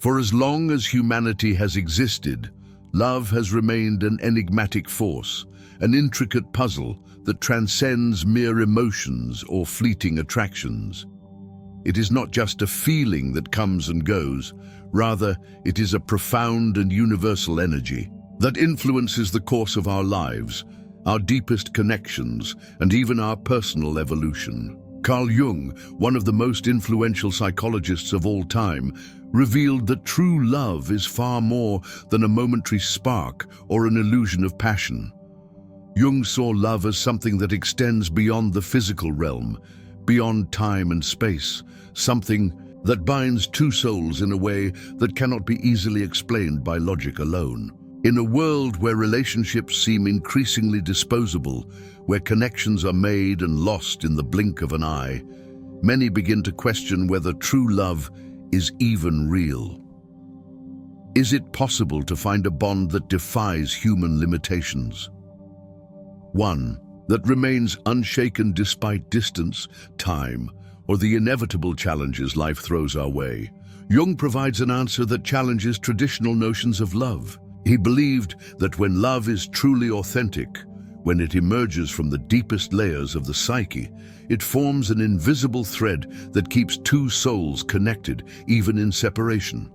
For as long as humanity has existed, love has remained an enigmatic force, an intricate puzzle that transcends mere emotions or fleeting attractions. It is not just a feeling that comes and goes, rather it is a profound and universal energy that influences the course of our lives, our deepest connections, and even our personal evolution. Carl Jung, one of the most influential psychologists of all time, revealed that true love is far more than a momentary spark or an illusion of passion. Jung saw love as something that extends beyond the physical realm, beyond time and space, something that binds two souls in a way that cannot be easily explained by logic alone. In a world where relationships seem increasingly disposable, where connections are made and lost in the blink of an eye, many begin to question whether true love is even real. Is it possible to find a bond that defies human limitations? One that remains unshaken despite distance, time, or the inevitable challenges life throws our way. Jung provides an answer that challenges traditional notions of love. He believed that when love is truly authentic, when it emerges from the deepest layers of the psyche, it forms an invisible thread that keeps two souls connected, even in separation.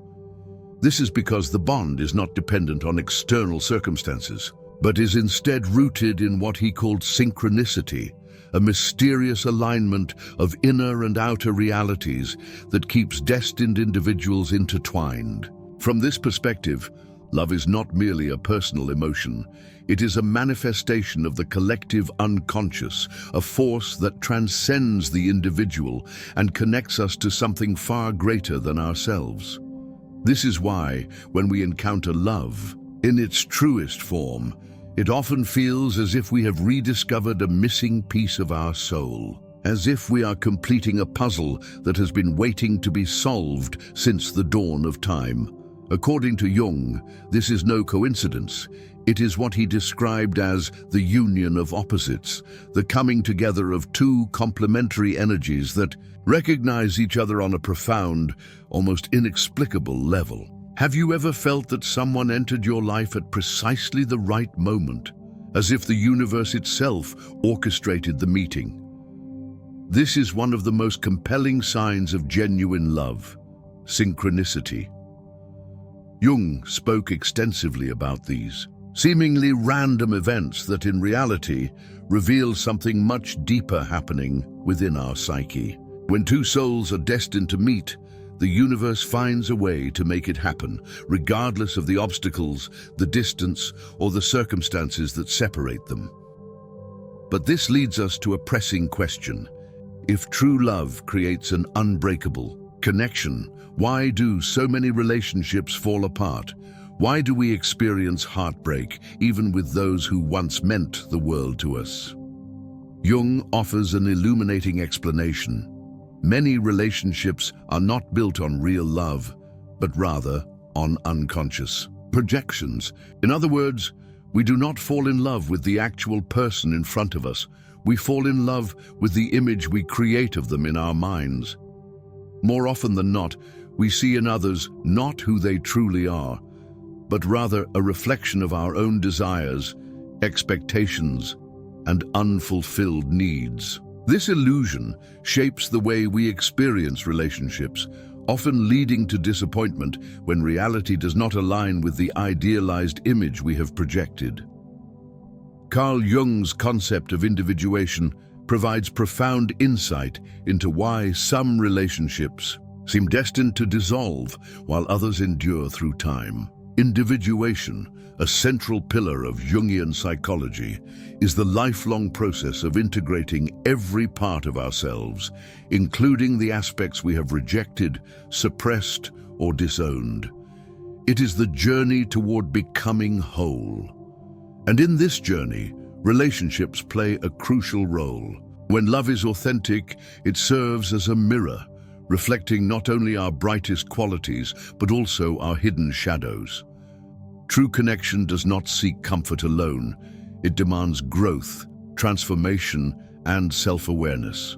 This is because the bond is not dependent on external circumstances, but is instead rooted in what he called synchronicity, a mysterious alignment of inner and outer realities that keeps destined individuals intertwined. From this perspective, love is not merely a personal emotion. It is a manifestation of the collective unconscious, a force that transcends the individual and connects us to something far greater than ourselves. This is why, when we encounter love, in its truest form, it often feels as if we have rediscovered a missing piece of our soul, as if we are completing a puzzle that has been waiting to be solved since the dawn of time. According to Jung, this is no coincidence. It is what he described as the union of opposites, the coming together of two complementary energies that recognize each other on a profound, almost inexplicable level. Have you ever felt that someone entered your life at precisely the right moment, as if the universe itself orchestrated the meeting? This is one of the most compelling signs of genuine love, synchronicity. Jung spoke extensively about these seemingly random events that in reality reveal something much deeper happening within our psyche. When two souls are destined to meet, the universe finds a way to make it happen, regardless of the obstacles, the distance, or the circumstances that separate them. But this leads us to a pressing question. If true love creates an unbreakable connection, why do so many relationships fall apart? Why do we experience heartbreak, even with those who once meant the world to us? Jung offers an illuminating explanation. Many relationships are not built on real love, but rather on unconscious projections. In other words, we do not fall in love with the actual person in front of us. We fall in love with the image we create of them in our minds. More often than not, we see in others not who they truly are, but rather a reflection of our own desires, expectations, and unfulfilled needs. This illusion shapes the way we experience relationships, often leading to disappointment when reality does not align with the idealized image we have projected. Carl Jung's concept of individuation provides profound insight into why some relationships seem destined to dissolve while others endure through time. Individuation, a central pillar of Jungian psychology, is the lifelong process of integrating every part of ourselves, including the aspects we have rejected, suppressed, or disowned. It is the journey toward becoming whole. And in this journey, relationships play a crucial role. When love is authentic, it serves as a mirror, reflecting not only our brightest qualities, but also our hidden shadows. True connection does not seek comfort alone. It demands growth, transformation, and self-awareness.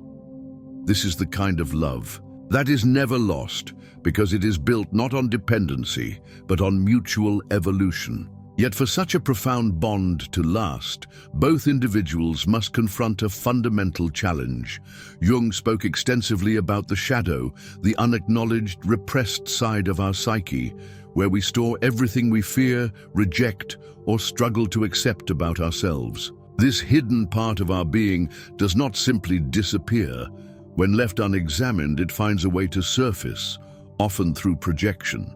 This is the kind of love That is never lost because it is built not on dependency, but on mutual evolution. Yet for such a profound bond to last, both individuals must confront a fundamental challenge. Jung spoke extensively about the shadow, the unacknowledged, repressed side of our psyche, where we store everything we fear, reject, or struggle to accept about ourselves. This hidden part of our being does not simply disappear. When left unexamined, it finds a way to surface, often through projection.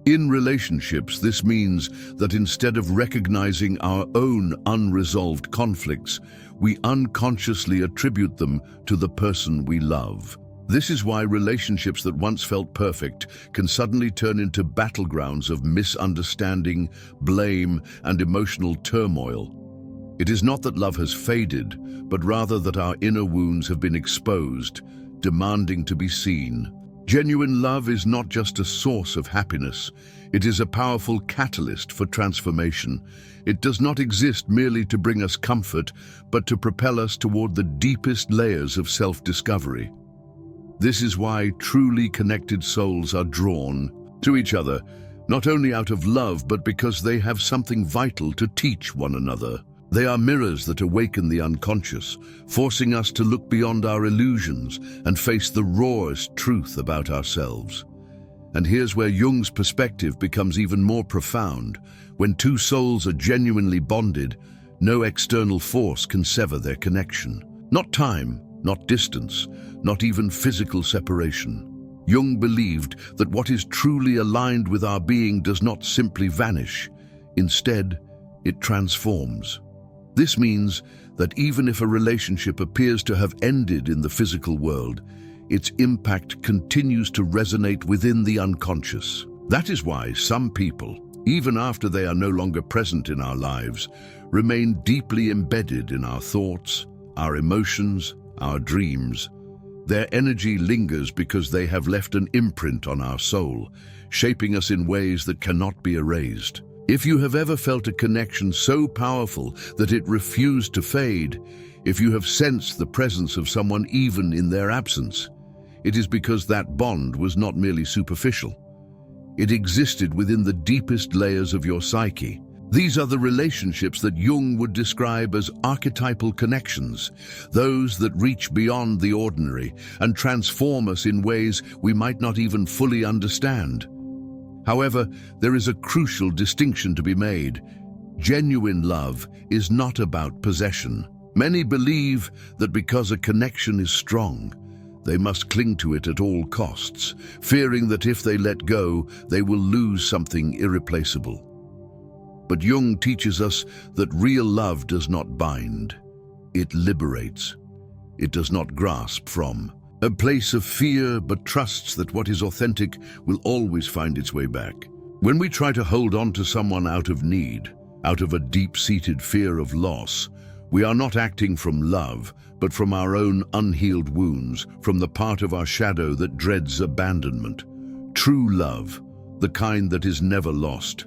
In relationships, this means that instead of recognizing our own unresolved conflicts, we unconsciously attribute them to the person we love. This is why relationships that once felt perfect can suddenly turn into battlegrounds of misunderstanding, blame, and emotional turmoil. It is not that love has faded, but rather that our inner wounds have been exposed, demanding to be seen. Genuine love is not just a source of happiness, it is a powerful catalyst for transformation. It does not exist merely to bring us comfort, but to propel us toward the deepest layers of self-discovery. This is why truly connected souls are drawn to each other, not only out of love, but because they have something vital to teach one another. They are mirrors that awaken the unconscious, forcing us to look beyond our illusions and face the rawest truth about ourselves. And here's where Jung's perspective becomes even more profound. When two souls are genuinely bonded, no external force can sever their connection. Not time, not distance, not even physical separation. Jung believed that what is truly aligned with our being does not simply vanish. Instead, it transforms. This means that even if a relationship appears to have ended in the physical world, its impact continues to resonate within the unconscious. That is why some people, even after they are no longer present in our lives, remain deeply embedded in our thoughts, our emotions, our dreams. Their energy lingers because they have left an imprint on our soul, shaping us in ways that cannot be erased. If you have ever felt a connection so powerful that it refused to fade, if you have sensed the presence of someone even in their absence, it is because that bond was not merely superficial. It existed within the deepest layers of your psyche. These are the relationships that Jung would describe as archetypal connections, those that reach beyond the ordinary and transform us in ways we might not even fully understand. However, there is a crucial distinction to be made. Genuine love is not about possession. Many believe that because a connection is strong, they must cling to it at all costs, fearing that if they let go, they will lose something irreplaceable. But Jung teaches us that real love does not bind. It liberates. It does not grasp from a place of fear, but trusts that what is authentic will always find its way back. When we try to hold on to someone out of need, out of a deep-seated fear of loss, we are not acting from love, but from our own unhealed wounds, from the part of our shadow that dreads abandonment. True love, the kind that is never lost,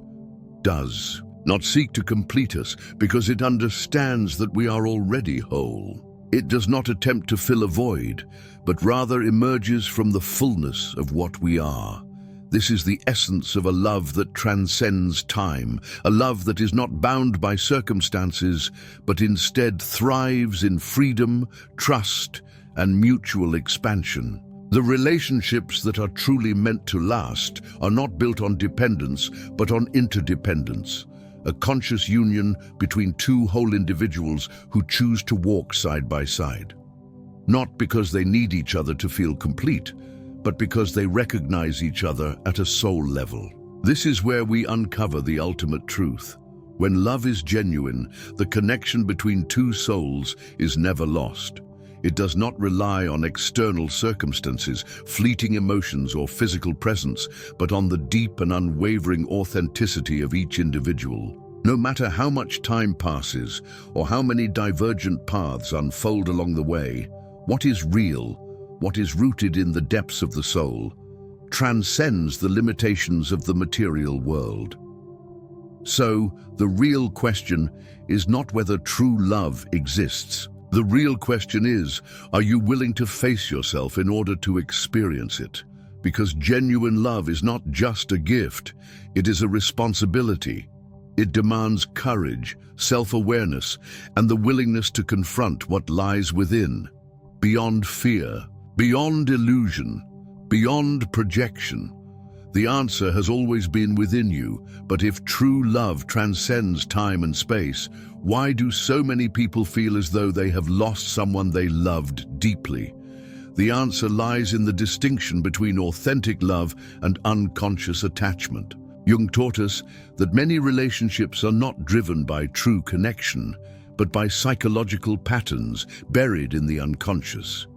does not seek to complete us because it understands that we are already whole. It does not attempt to fill a void, but rather emerges from the fullness of what we are. This is the essence of a love that transcends time, a love that is not bound by circumstances, but instead thrives in freedom, trust, and mutual expansion. The relationships that are truly meant to last are not built on dependence, but on interdependence. A conscious union between two whole individuals who choose to walk side by side. Not because they need each other to feel complete, but because they recognize each other at a soul level. This is where we uncover the ultimate truth. When love is genuine, the connection between two souls is never lost. It does not rely on external circumstances, fleeting emotions, or physical presence, but on the deep and unwavering authenticity of each individual. No matter how much time passes or how many divergent paths unfold along the way, what is real, what is rooted in the depths of the soul, transcends the limitations of the material world. So, the real question is not whether true love exists, The real question is, are you willing to face yourself in order to experience it? Because genuine love is not just a gift, it is a responsibility. It demands courage, self-awareness, and the willingness to confront what lies within, beyond fear, beyond illusion, beyond projection. The answer has always been within you, but if true love transcends time and space, why do so many people feel as though they have lost someone they loved deeply? The answer lies in the distinction between authentic love and unconscious attachment. Jung taught us that many relationships are not driven by true connection, but by psychological patterns buried in the unconscious.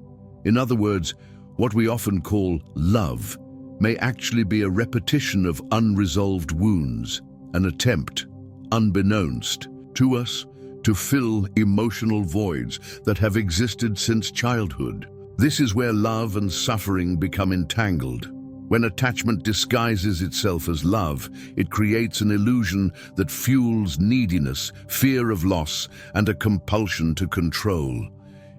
In other words, what we often call love may actually be a repetition of unresolved wounds, an attempt, unbeknownst to us, to fill emotional voids that have existed since childhood. This is where love and suffering become entangled. When attachment disguises itself as love, it creates an illusion that fuels neediness, fear of loss, and a compulsion to control.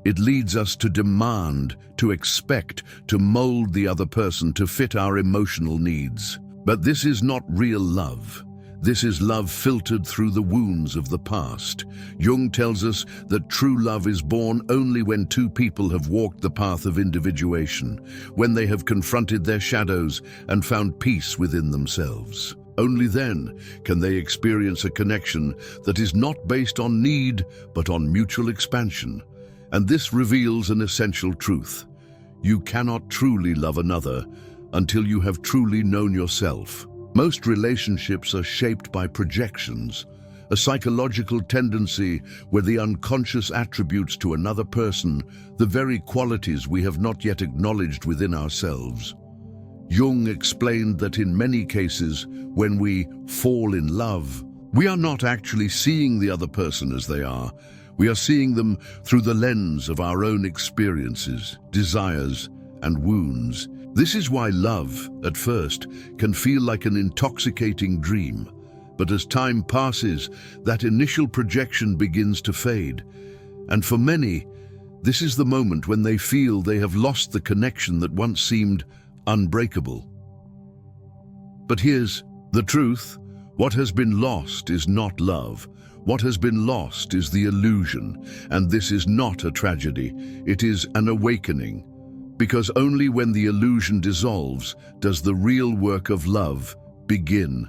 It leads us to demand, to expect, to mold the other person to fit our emotional needs. But this is not real love. This is love filtered through the wounds of the past. Jung tells us that true love is born only when two people have walked the path of individuation, when they have confronted their shadows and found peace within themselves. Only then can they experience a connection that is not based on need, but on mutual expansion. And this reveals an essential truth. You cannot truly love another until you have truly known yourself. Most relationships are shaped by projections, a psychological tendency where the unconscious attributes to another person the very qualities we have not yet acknowledged within ourselves. Jung explained that in many cases, when we fall in love, we are not actually seeing the other person as they are. We are seeing them through the lens of our own experiences, desires, and wounds. This is why love, at first, can feel like an intoxicating dream. But as time passes, that initial projection begins to fade. And for many, this is the moment when they feel they have lost the connection that once seemed unbreakable. But here's the truth. What has been lost is not love. What has been lost is the illusion. And this is not a tragedy. It is an awakening. Because only when the illusion dissolves does the real work of love begin.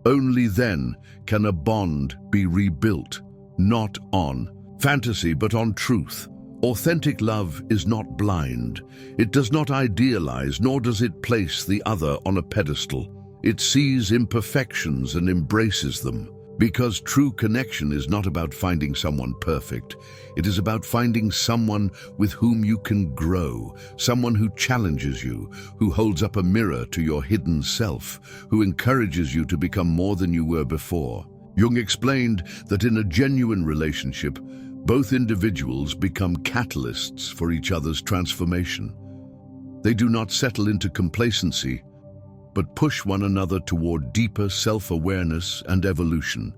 Only then can a bond be rebuilt, not on fantasy but on truth. Authentic love is not blind. It does not idealize, nor does it place the other on a pedestal. It sees imperfections and embraces them. Because true connection is not about finding someone perfect. It is about finding someone with whom you can grow, someone who challenges you, who holds up a mirror to your hidden self, who encourages you to become more than you were before. Jung explained that in a genuine relationship, both individuals become catalysts for each other's transformation. They do not settle into complacency, but push one another toward deeper self-awareness and evolution.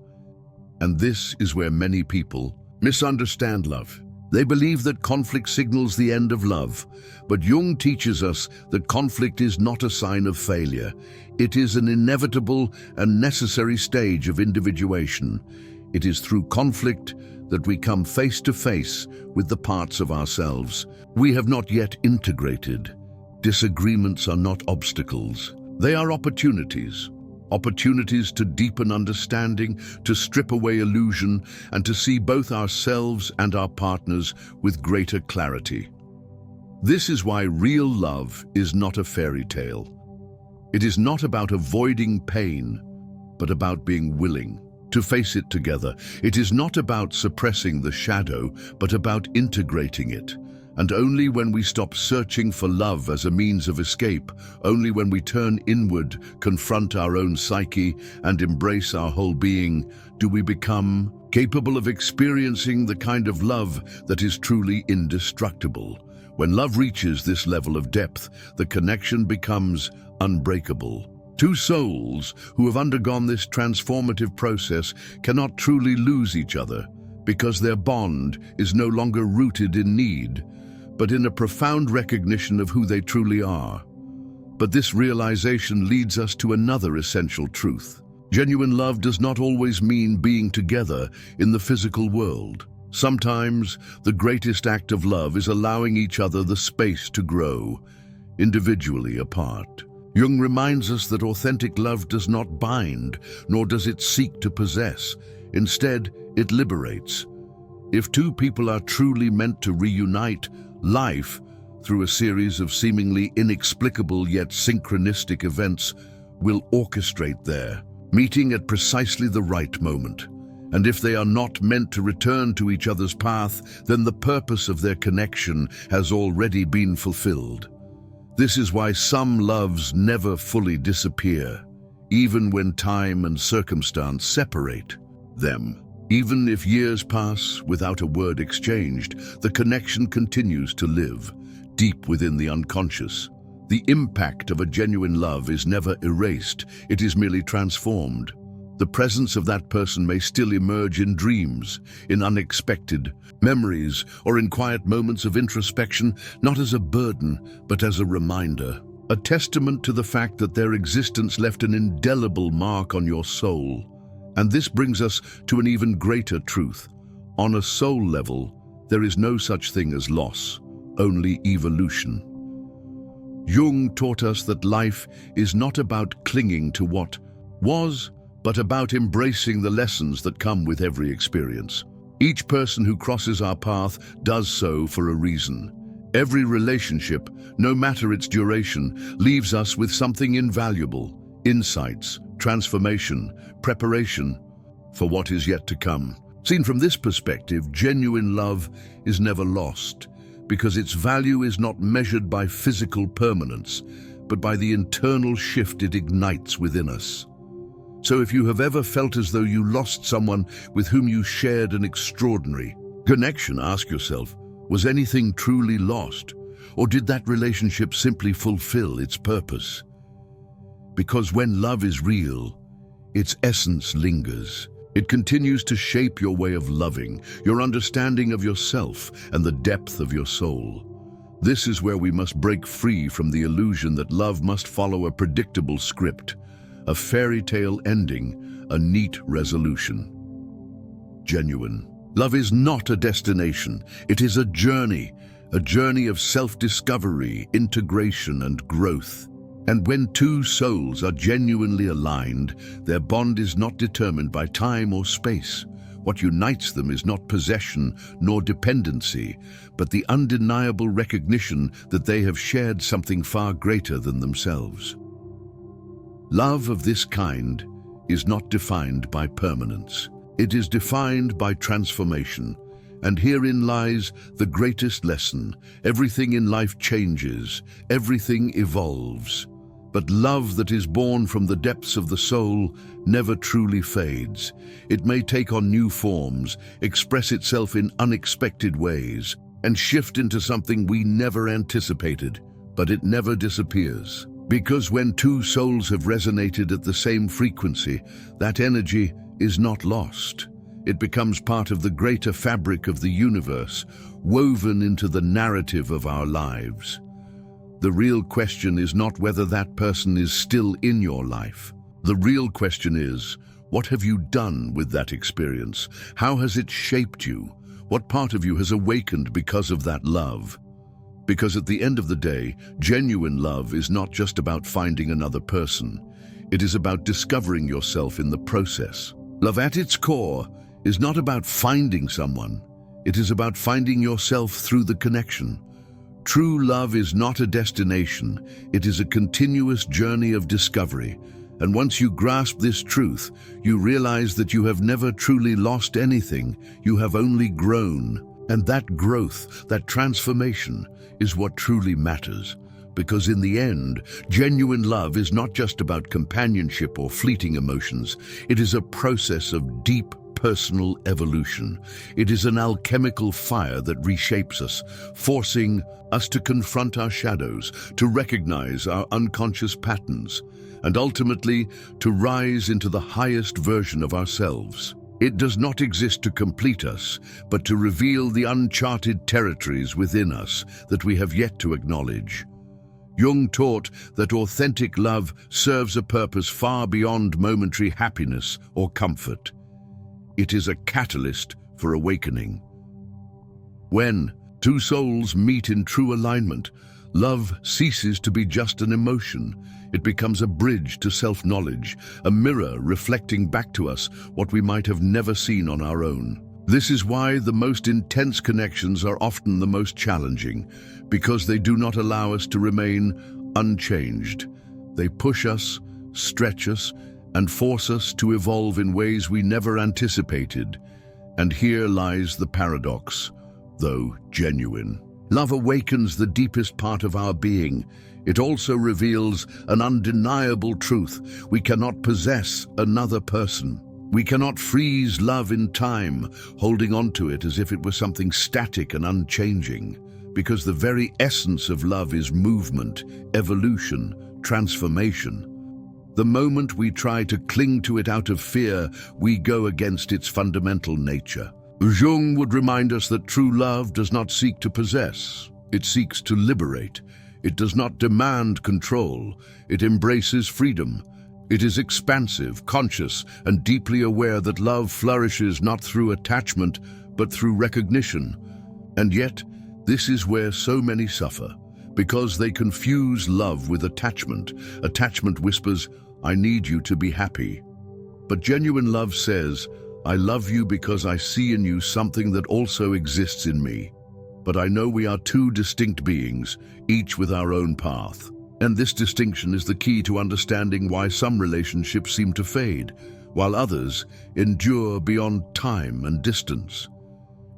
And this is where many people misunderstand love. They believe that conflict signals the end of love, but Jung teaches us that conflict is not a sign of failure. It is an inevitable and necessary stage of individuation. It is through conflict that we come face to face with the parts of ourselves we have not yet integrated. Disagreements are not obstacles. They are opportunities to deepen understanding, to strip away illusion, and to see both ourselves and our partners with greater clarity. This is why real love is not a fairy tale. It is not about avoiding pain, but about being willing to face it together. It is not about suppressing the shadow, but about integrating it. And only when we stop searching for love as a means of escape, only when we turn inward, confront our own psyche, and embrace our whole being, do we become capable of experiencing the kind of love that is truly indestructible. When love reaches this level of depth, the connection becomes unbreakable. Two souls who have undergone this transformative process cannot truly lose each other, because their bond is no longer rooted in need, but in a profound recognition of who they truly are. But this realization leads us to another essential truth. Genuine love does not always mean being together in the physical world. Sometimes the greatest act of love is allowing each other the space to grow, individually apart. Jung reminds us that authentic love does not bind, nor does it seek to possess. Instead, it liberates. If two people are truly meant to reunite, life, through a series of seemingly inexplicable yet synchronistic events, will orchestrate their meeting at precisely the right moment. And if they are not meant to return to each other's path, then the purpose of their connection has already been fulfilled. This is why some loves never fully disappear, even when time and circumstance separate them. Even if years pass without a word exchanged, the connection continues to live, deep within the unconscious. The impact of a genuine love is never erased, it is merely transformed. The presence of that person may still emerge in dreams, in unexpected memories, or in quiet moments of introspection, not as a burden, but as a reminder, a testament to the fact that their existence left an indelible mark on your soul. And this brings us to an even greater truth. On a soul level, there is no such thing as loss, only evolution. Jung taught us that life is not about clinging to what was, but about embracing the lessons that come with every experience. Each person who crosses our path does so for a reason. Every relationship, no matter its duration, leaves us with something invaluable: insights, transformation, preparation for what is yet to come. Seen from this perspective, genuine love is never lost, because its value is not measured by physical permanence, but by the internal shift it ignites within us. So if you have ever felt as though you lost someone with whom you shared an extraordinary connection, ask yourself, was anything truly lost? Or did that relationship simply fulfill its purpose? Because when love is real, its essence lingers. It continues to shape your way of loving, your understanding of yourself, and the depth of your soul. This is where we must break free from the illusion that love must follow a predictable script, a fairy tale ending, a neat resolution. Genuine love is not a destination, it is a journey of self-discovery, integration, and growth. And when two souls are genuinely aligned, their bond is not determined by time or space. What unites them is not possession nor dependency, but the undeniable recognition that they have shared something far greater than themselves. Love of this kind is not defined by permanence. It is defined by transformation. And herein lies the greatest lesson. Everything in life changes, everything evolves. But love that is born from the depths of the soul never truly fades. It may take on new forms, express itself in unexpected ways, and shift into something we never anticipated, but it never disappears. Because when two souls have resonated at the same frequency, that energy is not lost. It becomes part of the greater fabric of the universe, woven into the narrative of our lives. The real question is not whether that person is still in your life. The real question is, what have you done with that experience? How has it shaped you? What part of you has awakened because of that love? Because at the end of the day, genuine love is not just about finding another person. It is about discovering yourself in the process. Love at its core is not about finding someone. It is about finding yourself through the connection. True love is not a destination. It is a continuous journey of discovery. And once you grasp this truth, you realize that you have never truly lost anything. You have only grown. And that growth, that transformation, is what truly matters. Because in the end, genuine love is not just about companionship or fleeting emotions. It is a process of deep personal evolution. It is an alchemical fire that reshapes us, forcing us to confront our shadows, to recognize our unconscious patterns, and ultimately to rise into the highest version of ourselves. It does not exist to complete us, but to reveal the uncharted territories within us that we have yet to acknowledge. Jung taught that authentic love serves a purpose far beyond momentary happiness or comfort. It is a catalyst for awakening. When two souls meet in true alignment, love ceases to be just an emotion. It becomes a bridge to self-knowledge, a mirror reflecting back to us what we might have never seen on our own. This is why the most intense connections are often the most challenging, because they do not allow us to remain unchanged. They push us, stretch us, and force us to evolve in ways we never anticipated. And here lies the paradox, though genuine. Love awakens the deepest part of our being. It also reveals an undeniable truth. We cannot possess another person. We cannot freeze love in time, holding on to it as if it were something static and unchanging, because the very essence of love is movement, evolution, transformation. The moment we try to cling to it out of fear, we go against its fundamental nature. Jung would remind us that true love does not seek to possess. It seeks to liberate. It does not demand control. It embraces freedom. It is expansive, conscious, and deeply aware that love flourishes not through attachment, but through recognition. And yet, this is where so many suffer, because they confuse love with attachment. Attachment whispers, "I need you to be happy." But genuine love says, "I love you because I see in you something that also exists in me." But I know we are two distinct beings, each with our own path. And this distinction is the key to understanding why some relationships seem to fade, while others endure beyond time and distance.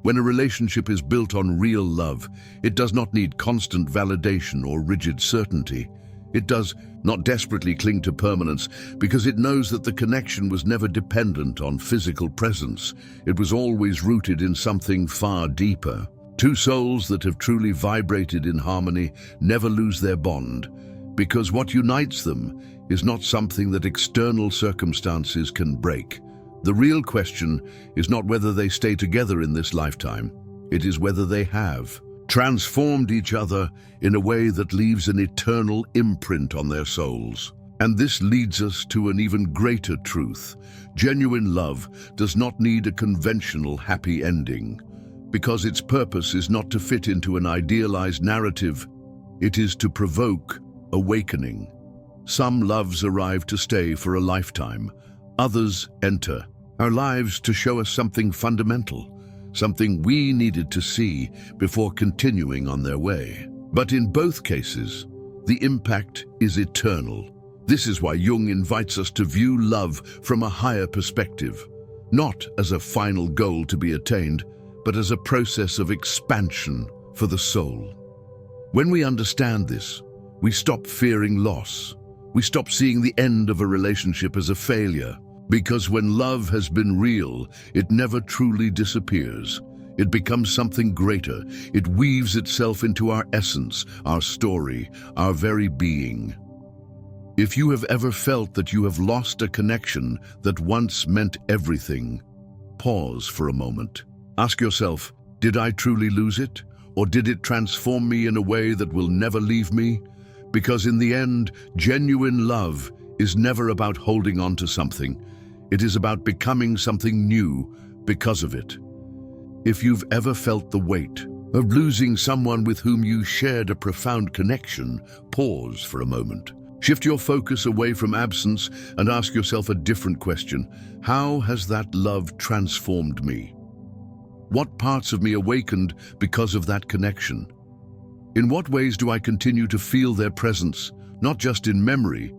When a relationship is built on real love, it does not need constant validation or rigid certainty. It does not desperately cling to permanence because it knows that the connection was never dependent on physical presence. It was always rooted in something far deeper. Two souls that have truly vibrated in harmony never lose their bond, because what unites them is not something that external circumstances can break. The real question is not whether they stay together in this lifetime. It is whether they have transformed each other in a way that leaves an eternal imprint on their souls. And this leads us to an even greater truth. Genuine love does not need a conventional happy ending, because its purpose is not to fit into an idealized narrative. It is to provoke awakening. Some loves arrive to stay for a lifetime. Others enter our lives to show us something fundamental, something we needed to see before continuing on their way. But in both cases, the impact is eternal. This is why Jung invites us to view love from a higher perspective, not as a final goal to be attained, but as a process of expansion for the soul. When we understand this, we stop fearing loss. We stop seeing the end of a relationship as a failure, because when love has been real, it never truly disappears. It becomes something greater. It weaves itself into our essence, our story, our very being. If you have ever felt that you have lost a connection that once meant everything, pause for a moment. Ask yourself, did I truly lose it? Or did it transform me in a way that will never leave me? Because in the end, genuine love is never about holding on to something. It is about becoming something new because of it. If you've ever felt the weight of losing someone with whom you shared a profound connection, pause for a moment. Shift your focus away from absence and ask yourself a different question. How has that love transformed me? What parts of me awakened because of that connection? In what ways do I continue to feel their presence, not just in memory,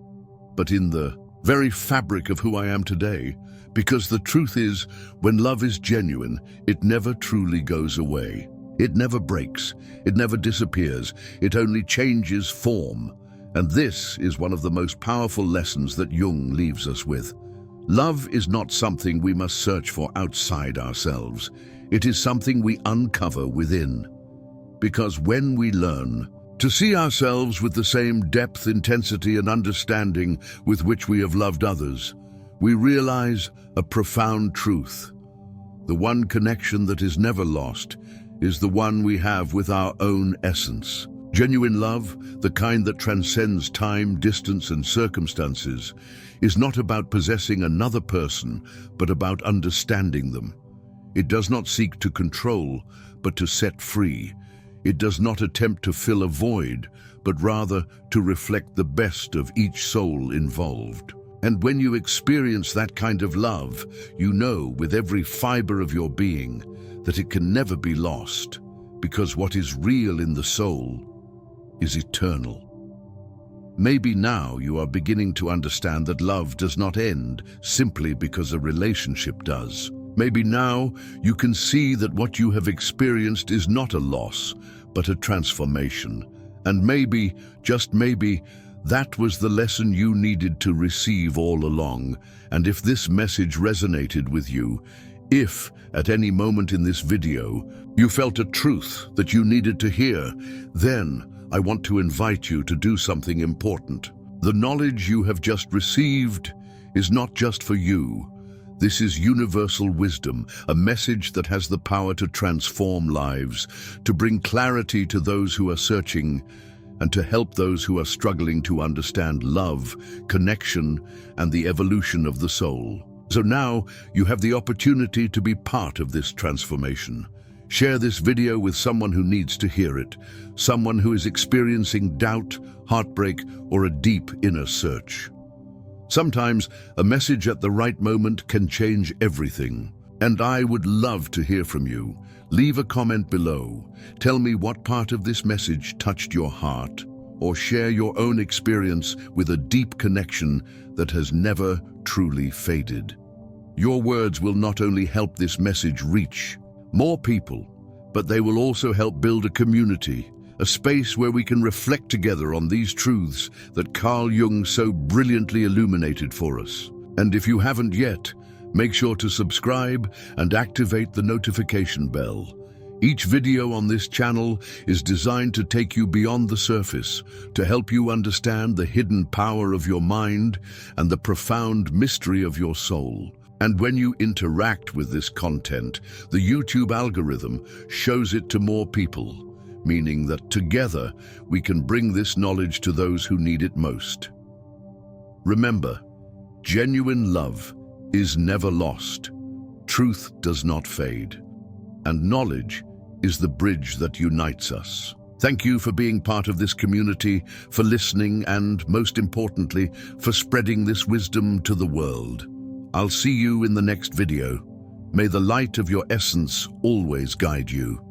but in the very fabric of who I am today? Because the truth is, when love is genuine, it never truly goes away. It never breaks. It never disappears. It only changes form. And this is one of the most powerful lessons that Jung leaves us with. Love is not something we must search for outside ourselves. It is something we uncover within. Because when we learn to see ourselves with the same depth, intensity, and understanding with which we have loved others, we realize a profound truth. The one connection that is never lost is the one we have with our own essence. Genuine love, the kind that transcends time, distance, and circumstances, is not about possessing another person, but about understanding them. It does not seek to control, but to set free. It does not attempt to fill a void, but rather to reflect the best of each soul involved. And when you experience that kind of love, you know with every fiber of your being that it can never be lost, because what is real in the soul is eternal. Maybe now you are beginning to understand that love does not end simply because a relationship does. Maybe now you can see that what you have experienced is not a loss, but a transformation. And maybe, just maybe, that was the lesson you needed to receive all along. And if this message resonated with you, if at any moment in this video you felt a truth that you needed to hear, then I want to invite you to do something important. The knowledge you have just received is not just for you. This is universal wisdom, a message that has the power to transform lives, to bring clarity to those who are searching, and to help those who are struggling to understand love, connection, and the evolution of the soul. So now you have the opportunity to be part of this transformation. Share this video with someone who needs to hear it, someone who is experiencing doubt, heartbreak, or a deep inner search. Sometimes a message at the right moment can change everything. And I would love to hear from you. Leave a comment below. Tell me what part of this message touched your heart, or share your own experience with a deep connection that has never truly faded. Your words will not only help this message reach more people, but they will also help build a community, a space where we can reflect together on these truths that Carl Jung so brilliantly illuminated for us. And if you haven't yet, make sure to subscribe and activate the notification bell. Each video on this channel is designed to take you beyond the surface, to help you understand the hidden power of your mind and the profound mystery of your soul. And when you interact with this content, the YouTube algorithm shows it to more people, meaning that together we can bring this knowledge to those who need it most. Remember, genuine love is never lost, truth does not fade, and knowledge is the bridge that unites us. Thank you for being part of this community, for listening, and most importantly, for spreading this wisdom to the world. I'll see you in the next video. May the light of your essence always guide you.